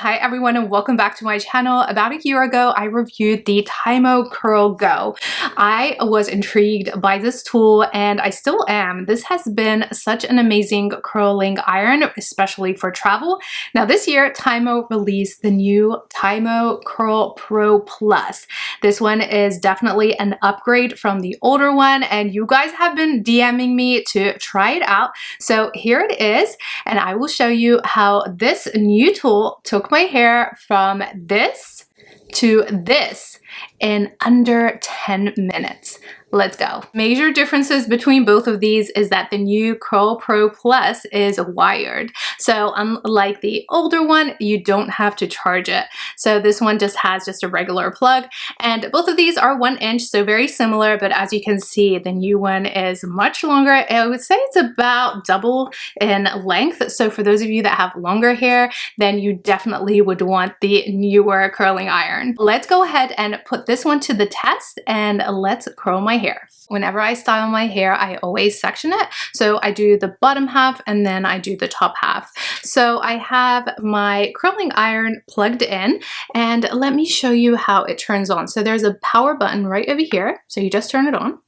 Hi everyone and welcome back to my channel. About a year ago, I reviewed the TYMO Curl Go. I was intrigued by this tool and I still am. This has been such an amazing curling iron, especially for travel. Now this year, TYMO released the new TYMO CurlPro Plus. This one is definitely an upgrade from the older one and you guys have been DMing me to try it out. So here it is and I will show you how this new tool took my hair from this to this in under 10 minutes. Let's go. Major differences between both of these is that the new CurlPro Plus is wired. So unlike the older one, you don't have to charge it. So this one just has a regular plug and both of these are 1 inch, so very similar, but as you can see, the new one is much longer. I would say it's about double in length. So for those of you that have longer hair, then you definitely would want the newer curling iron. Let's go ahead and put this one to the test and let's curl my hair. Whenever I style my hair, I always section it. So I do the bottom half and then I do the top half. So I have my curling iron plugged in and let me show you how it turns on. So there's a power button right over here. So you just turn it on.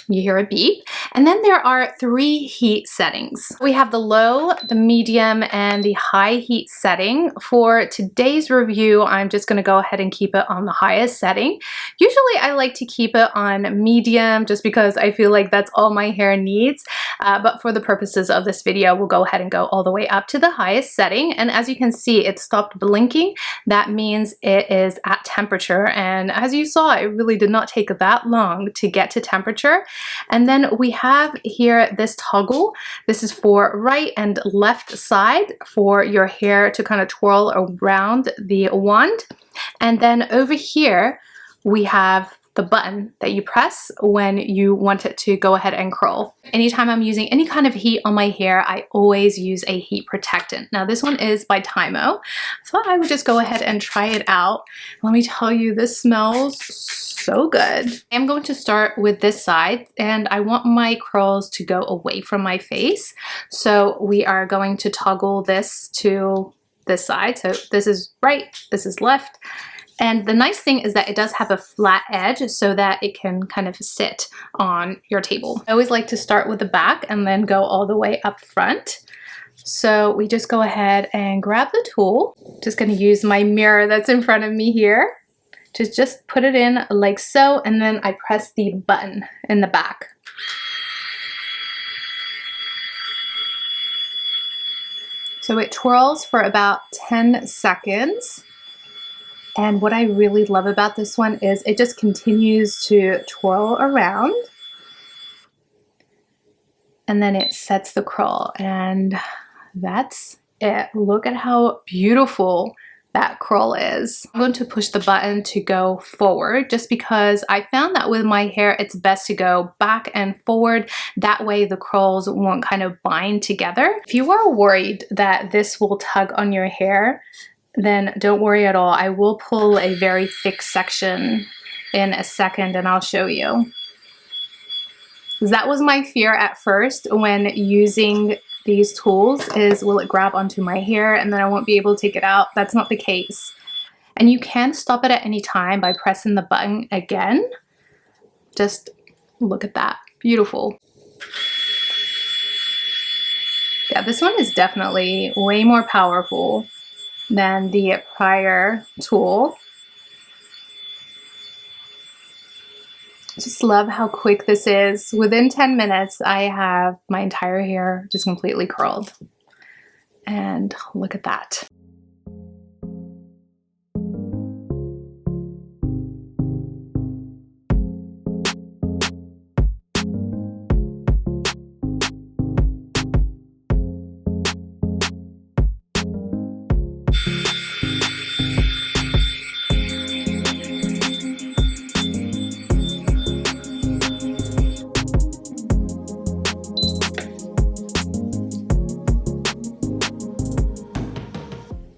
You hear a beep, and then there are 3 heat settings. We have the low, the medium, and the high heat setting. For today's review, I'm just going to go ahead and keep it on the highest setting. Usually I like to keep it on medium just because I feel like that's all my hair needs, but for the purposes of this video, we'll go ahead and go all the way up to the highest setting, and as you can see, it stopped blinking. That means it is at temperature, and as you saw, it really did not take that long to get to temperature. And then we have here this toggle. This is for right and left side for your hair to kind of twirl around the wand. And then over here, we have the button that you press when you want it to go ahead and curl. Anytime I'm using any kind of heat on my hair, I always use a heat protectant. Now this one is by TYMO, so I would just go ahead and try it out. Let me tell you, this smells so good. I'm going to start with this side and I want my curls to go away from my face. So we are going to toggle this to this side. So this is right, this is left. And the nice thing is that it does have a flat edge so that it can kind of sit on your table. I always like to start with the back and then go all the way up front. So we just go ahead and grab the tool. Just going to use my mirror that's in front of me here to just put it in like so, and then I press the button in the back. So it twirls for about 10 seconds. And what I really love about this one is it just continues to twirl around and then it sets the curl, and that's it. Look at how beautiful that curl is. I'm going to push the button to go forward just because I found that with my hair it's best to go back and forward. That way the curls won't kind of bind together. If you are worried that this will tug on your hair, then don't worry at all. I will pull a very thick section in a second and I'll show you. That was my fear at first when using these tools, is will it grab onto my hair and then I won't be able to take it out. That's not the case. And you can stop it at any time by pressing the button again. Just look at that. Beautiful. Yeah, this one is definitely way more powerful than the prior tool. Just love how quick this is. Within 10 minutes, I have my entire hair just completely curled. And look at that.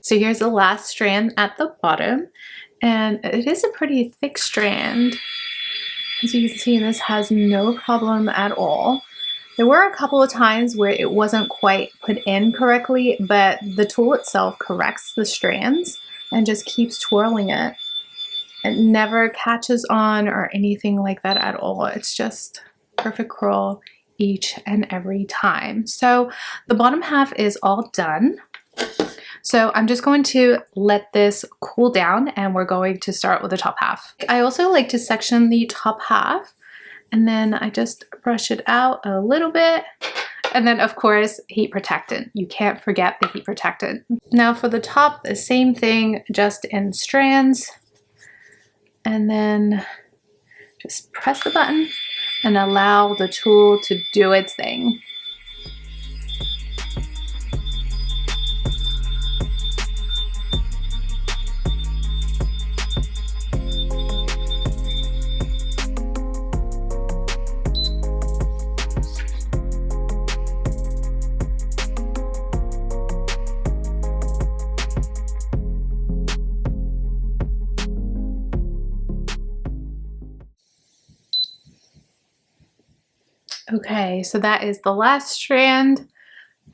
So here's the last strand at the bottom, and it is a pretty thick strand. As you can see, this has no problem at all. There were a couple of times where it wasn't quite put in correctly, but the tool itself corrects the strands and just keeps twirling it. It never catches on or anything like that at all. It's just perfect curl each and every time. So the bottom half is all done. So I'm just going to let this cool down and we're going to start with the top half. I also like to section the top half and then I just brush it out a little bit. And then of course, heat protectant. You can't forget the heat protectant. Now for the top, the same thing, just in strands. And then just press the button and allow the tool to do its thing. Okay, so that is the last strand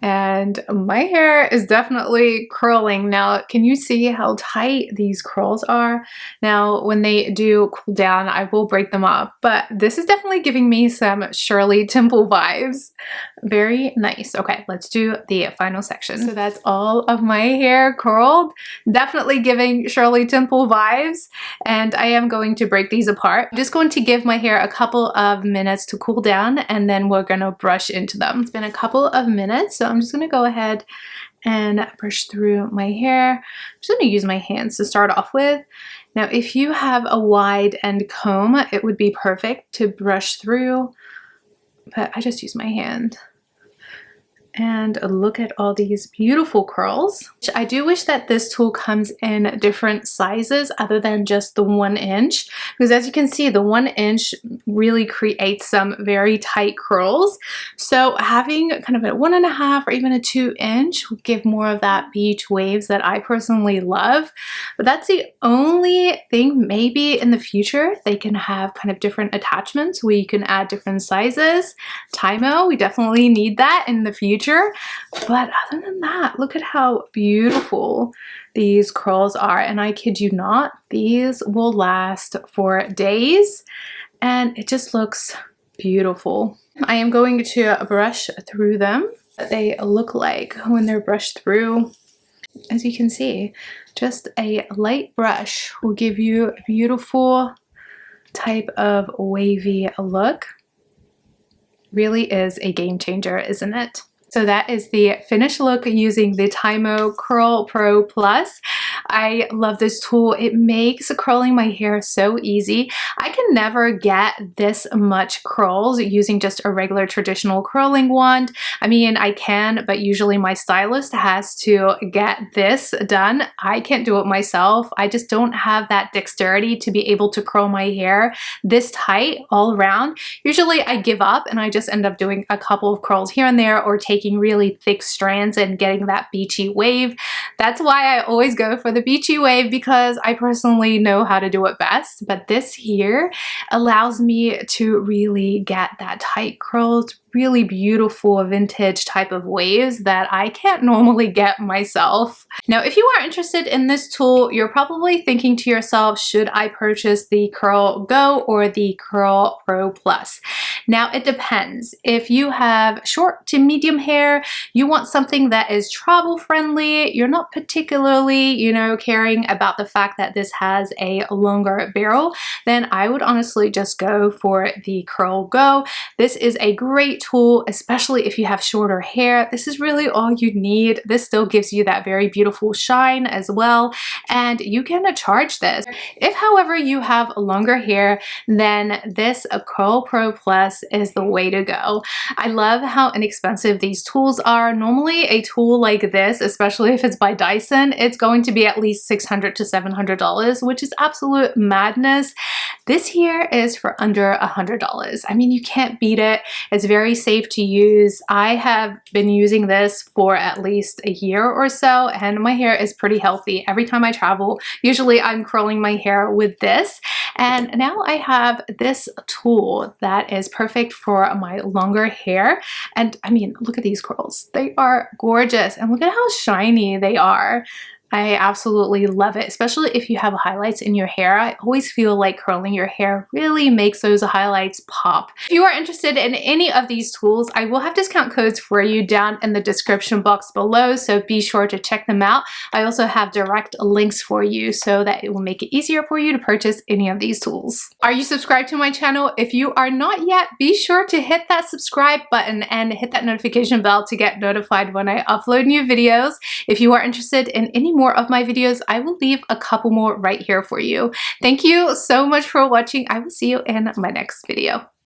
and my hair is definitely curling. Now, can you see how tight these curls are? Now, when they do cool down, I will break them up, but this is definitely giving me some Shirley Temple vibes. Very nice. Okay, let's do the final section. So that's all of my hair curled, definitely giving Shirley Temple vibes, and I am going to break these apart. I'm just going to give my hair a couple of minutes to cool down and then we're gonna brush into them. It's been a couple of minutes, so I'm just gonna go ahead and brush through my hair. I'm just gonna use my hands to start off with. Now, if you have a wide end comb, it would be perfect to brush through, but I just use my hand. And look at all these beautiful curls. I do wish that this tool comes in different sizes other than just the 1 inch, because as you can see, the 1 inch really creates some very tight curls. So having kind of a 1.5 or even a 2 inch will give more of that beach waves that I personally love. But that's the only thing. Maybe in the future they can have kind of different attachments where you can add different sizes. TYMO, we definitely need that in the future. But other than that, look at how beautiful these curls are. And I kid you not, these will last for days and it just looks beautiful. I am going to brush through them. They look like when they're brushed through. As you can see, just a light brush will give you a beautiful type of wavy look. Really is a game changer, isn't it? So that is the finished look using the TYMO CurlPro Plus. I love this tool. It makes curling my hair so easy. I can never get this much curls using just a regular traditional curling wand. I mean, I can, but usually my stylist has to get this done. I can't do it myself. I just don't have that dexterity to be able to curl my hair this tight all around. Usually I give up and I just end up doing a couple of curls here and there or taking really thick strands and getting that beachy wave. That's why I always go for the beachy wave, because I personally know how to do it best. But this here allows me to really get that tight curls, really beautiful vintage type of waves that I can't normally get myself. Now, if you are interested in this tool, you're probably thinking to yourself, should I purchase the Curl Go or the CurlPro Plus? Now, it depends. If you have short to medium hair, you want something that is travel friendly, you're not particularly, caring about the fact that this has a longer barrel, then I would honestly just go for the Curl Go. This is a great tool, especially if you have shorter hair. This is really all you need. This still gives you that very beautiful shine as well, and you can charge this. If, however, you have longer hair, then this CurlPro Plus is the way to go. I love how inexpensive these tools are. Normally, a tool like this, especially if it's by Dyson, it's going to be at least $600 to $700, which is absolute madness. This here is for under $100. I mean, you can't beat it. It's very safe to use. I have been using this for at least a year or so, and my hair is pretty healthy. Every time I travel, usually I'm curling my hair with this. And now I have this tool that is perfect perfect for my longer hair. And I mean, look at these curls. They are gorgeous, and look at how shiny they are. I absolutely love it, especially if you have highlights in your hair. I always feel like curling your hair really makes those highlights pop. If you are interested in any of these tools, I will have discount codes for you down in the description box below, so be sure to check them out. I also have direct links for you so that it will make it easier for you to purchase any of these tools. Are you subscribed to my channel? If you are not yet, be sure to hit that subscribe button and hit that notification bell to get notified when I upload new videos. If you are interested in any more of my videos, I will leave a couple more right here for you. Thank you so much for watching. I will see you in my next video.